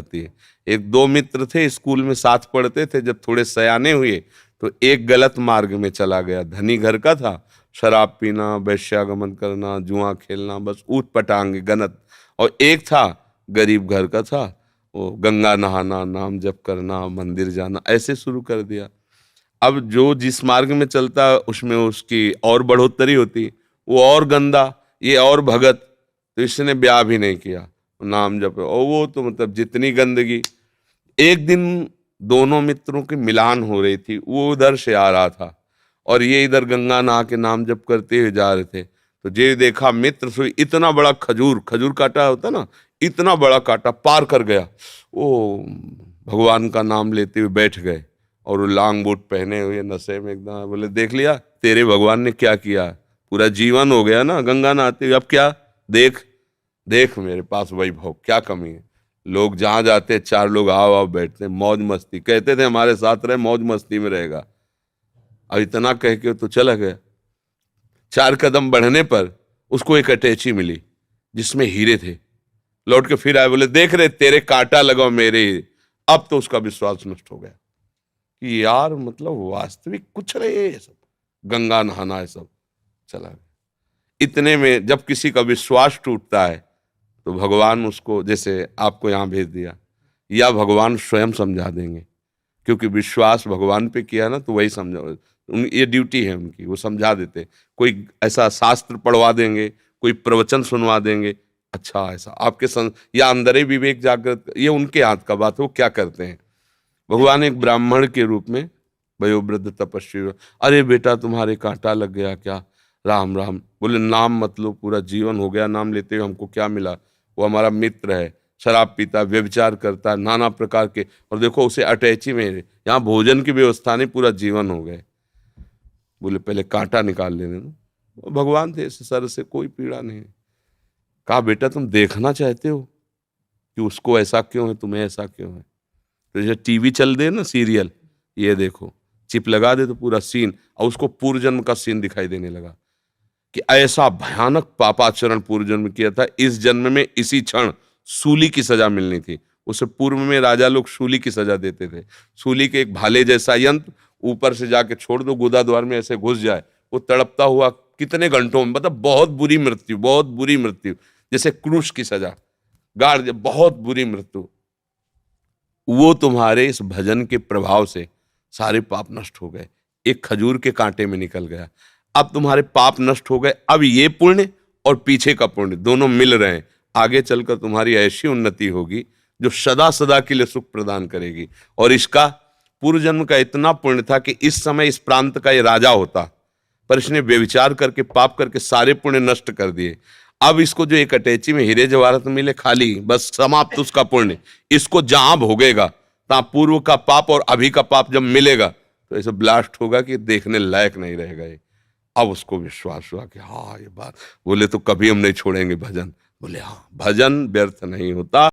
जाती है। एक दो मित्र थे, स्कूल में साथ पढ़ते थे, जब थोड़े सयाने हुए तो एक गलत मार्ग में चला गया। धनी घर का था, शराब पीना, वैश्यागमन करना, जुआ खेलना, बस ऊट पटांग गनत। और एक था गरीब घर का था, वो गंगा नहाना, नाम जप करना, मंदिर जाना, ऐसे शुरू कर दिया। अब जो जिस मार्ग में चलता उसमें उसकी और बढ़ोतरी होती, वो और गंदा, ये और भगत, तो इसने ब्याह भी नहीं किया, नाम जप, और वो तो मतलब जितनी गंदगी। एक दिन दोनों मित्रों की मिलान हो रही थी, वो उधर से आ रहा था और ये इधर गंगा नहा के नाम जप करते हुए जा रहे थे। तो जे देखा मित्र से इतना बड़ा खजूर, खजूर काटा होता ना, इतना बड़ा काटा पार कर गया। वो भगवान का नाम लेते हुए बैठ गए और वो लांग बूट पहने हुए नशे में एकदम। बोले देख लिया तेरे भगवान ने क्या किया, पूरा जीवन हो गया ना गंगा नहाते हुए, अब क्या, देख देख मेरे पास वैभव, क्या कमी है। लोग जहां जाते चार लोग आओ आओ बैठते, मौज मस्ती, कहते थे हमारे साथ रहे, मौज मस्ती में रहेगा। अब इतना कह के तो चला गया। 4 कदम बढ़ने पर उसको एक अटैची मिली जिसमें हीरे थे। लौट के फिर आए, बोले देख रहे तेरे कांटा लगाओ मेरे। अब तो उसका विश्वास नष्ट हो गया कि यार मतलब वास्तविक कुछ रहे ये सब, गंगा नहाना है सब, चला गया। इतने में जब किसी का विश्वास टूटता है तो भगवान उसको, जैसे आपको यहाँ भेज दिया, या भगवान स्वयं समझा देंगे, क्योंकि विश्वास भगवान पे किया ना तो वही समझा, ये ड्यूटी है उनकी, वो समझा देते। कोई ऐसा शास्त्र पढ़वा देंगे, कोई प्रवचन सुनवा देंगे, अच्छा ऐसा आपके या अंदर ही विवेक जागृत, ये उनके हाथ का बात है, वो क्या करते हैं। भगवान एक ब्राह्मण के रूप में वयोवृद्ध तपस्वी, अरे बेटा तुम्हारे कांटा लग गया क्या, राम राम। बोले नाम मत लो, पूरा जीवन हो गया नाम लेते हुए, हमको क्या मिला। वो हमारा मित्र है, शराब पीता, व्यभिचार करता, नाना प्रकार के, और देखो उसे अटैची में, यहाँ भोजन की व्यवस्था नहीं, पूरा जीवन हो गए। बोले पहले कांटा निकाल लेने दो। भगवान थे, सर से कोई पीड़ा नहीं। कहा बेटा तुम देखना चाहते हो कि उसको ऐसा क्यों है, तुम्हें ऐसा क्यों है। तो जैसे टीवी चल दे ना सीरियल, ये देखो चिप लगा दे तो पूरा सीन, और उसको पूर्व जन्म का सीन दिखाई देने लगा कि ऐसा भयानक पापाचरण पूर्व जन्म किया था, इस जन्म में इसी क्षण सूली की सजा मिलनी थी। उससे पूर्व में राजा लोग सूली की सजा देते थे। सूली के एक भाले जैसा यंत्र ऊपर से जाके छोड़ दो, गुदा द्वार में ऐसे घुस जाए, वो तड़पता हुआ कितने घंटों में, मतलब बहुत बुरी मृत्यु, बहुत बुरी मृत्यु, जैसे क्रूश की सजा, गाड़, बहुत बुरी मृत्यु। वो तुम्हारे इस भजन के प्रभाव से सारे पाप नष्ट हो गए, एक खजूर के कांटे में निकल गया। अब तुम्हारे पाप नष्ट हो गए, अब ये पुण्य और पीछे का पुण्य दोनों मिल रहे हैं। आगे चलकर तुम्हारी ऐसी उन्नति होगी जो सदा सदा के लिए सुख प्रदान करेगी। और इसका पूर्व जन्म का इतना पुण्य था कि इस समय इस प्रांत का ये राजा होता, पर इसने व्यभिचार करके पाप करके सारे पुण्य नष्ट कर दिए। अब इसको जो एक अटैची में हीरे जवाहरात मिले, खाली बस समाप्त उसका पुण्य, इसको जहां भोगेगा तहां पूर्व का पाप और अभी का पाप जब मिलेगा तो ऐसे ब्लास्ट होगा कि देखने लायक नहीं रहेगा ये। अब उसको विश्वास हुआ कि हाँ ये बात, बोले तो कभी हम नहीं छोड़ेंगे भजन। बोले हाँ भजन व्यर्थ नहीं होता।